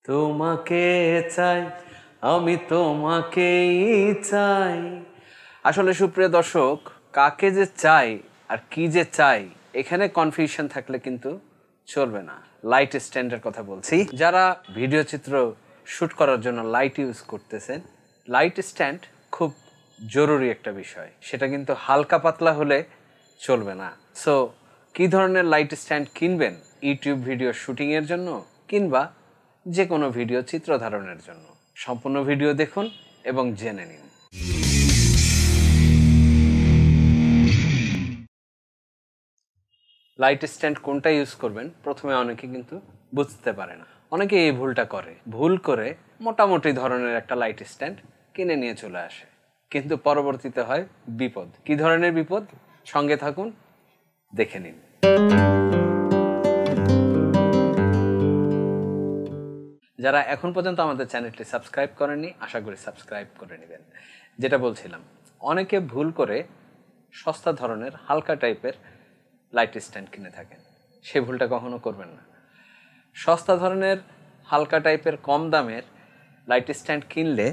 তোমাকে চাই আমি তোমাকেই চাই। আসলে সুপ্রিয় দর্শক, কাকে যে চাই আর কি যে চাই এখানে কনফিউশন থাকলে কিন্তু চলবে না। লাইট স্ট্যান্ডের কথা বলছি। যারা ভিডিও চিত্র শুট করার জন্য লাইট ইউজ করতেছেন, লাইট স্ট্যান্ড খুব জরুরি একটা বিষয়। সেটা কিন্তু হালকা পাতলা হলে চলবে না। সো কী ধরনের লাইট স্ট্যান্ড কিনবেন ইউটিউব ভিডিও শুটিংয়ের জন্য কিংবা যে কোনো ভিডিও চিত্র ধারণের জন্য, সম্পূর্ণ ভিডিও দেখুন এবং জেনে নিন। লাইট স্ট্যান্ড কোনটা ইউজ করবেন প্রথমে অনেকে কিন্তু বুঝতে পারে না। অনেকে এই ভুলটা করে, ভুল করে মোটামুটি ধরনের একটা লাইট স্ট্যান্ড কিনে নিয়ে চলে আসে, কিন্তু পরবর্তীতে হয় বিপদ। কি ধরনের বিপদ? সঙ্গে থাকুন, দেখে নিন। যারা এখন পর্যন্ত আমাদের চ্যানেলটি সাবস্ক্রাইব করেননি, আশা করি সাবস্ক্রাইব করে নেবেন। যেটা বলছিলাম, অনেকে ভুল করে সস্তা ধরনের হালকা টাইপের লাইট স্ট্যান্ড কিনে থাকেন। সে ভুলটা কখনো করবেন না। সস্তা ধরনের হালকা টাইপের কম দামের লাইট স্ট্যান্ড কিনলে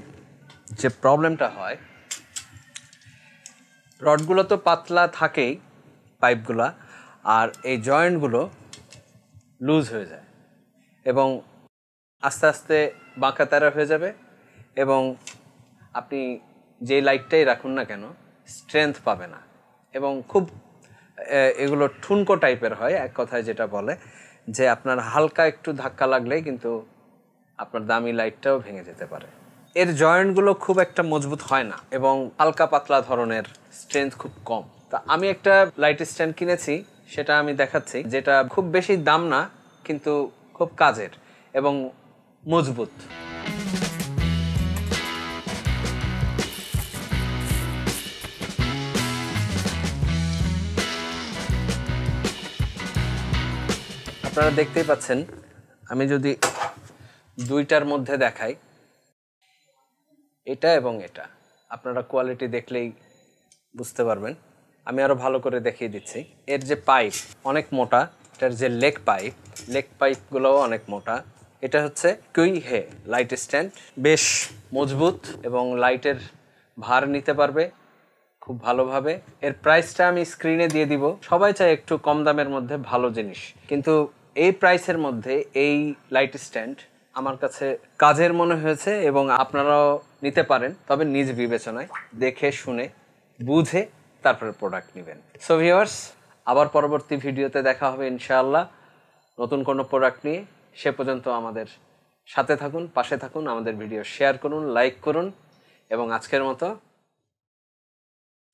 যে প্রবলেমটা হয়, রডগুলো তো পাতলা থাকেই, পাইপগুলা, আর এই জয়েন্টগুলো লুজ হয়ে যায় এবং আস্তে আস্তে বাঁকা তেরা হয়ে যাবে এবং আপনি যে লাইটটাই রাখুন না কেন স্ট্রেংথ পাবে না এবং খুব এগুলো ঠুনকো টাইপের হয়। এক কথায় যেটা বলে যে আপনার হালকা একটু ধাক্কা লাগলেই কিন্তু আপনার দামি লাইটটাও ভেঙে যেতে পারে। এর জয়েন্টগুলো খুব একটা মজবুত হয় না এবং হালকা পাতলা ধরনের, স্ট্রেংথ খুব কম। তা আমি একটা লাইট স্ট্যান্ড কিনেছি, সেটা আমি দেখাচ্ছি, যেটা খুব বেশি দাম না কিন্তু খুব কাজের এবং মজবুত। আপনারা দেখতেই পাচ্ছেন, আমি যদি দুইটার মধ্যে দেখাই, এটা এবং এটা, আপনারা কোয়ালিটি দেখলেই বুঝতে পারবেন। আমি আরো ভালো করে দেখিয়ে দিচ্ছি। এর যে পাইপ অনেক মোটা, এটার যে লেগ পাইপগুলোও অনেক মোটা। এটা হচ্ছে কুই হে লাইট স্ট্যান্ড, বেশ মজবুত এবং লাইটের ভার নিতে পারবে খুব ভালোভাবে। এর প্রাইসটা আমি স্ক্রিনে দিয়ে দিব। সবাই চায় একটু কম দামের মধ্যে ভালো জিনিস, কিন্তু এই প্রাইসের মধ্যে এই লাইট স্ট্যান্ড আমার কাছে কাজের মনে হয়েছে এবং আপনারাও নিতে পারেন, তবে নিজ বিবেচনায় দেখে শুনে বুঝে তারপরে প্রোডাক্ট নেবেন। সো ভিউয়ার্স, আবার পরবর্তী ভিডিওতে দেখা হবে ইনশাআল্লাহ নতুন কোনো প্রোডাক্ট নিয়ে। সে পর্যন্ত আমাদের সাথে থাকুন, পাশে থাকুন, আমাদের ভিডিও শেয়ার করুন, লাইক করুন এবং আজকের মতো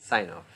সাইন অফ।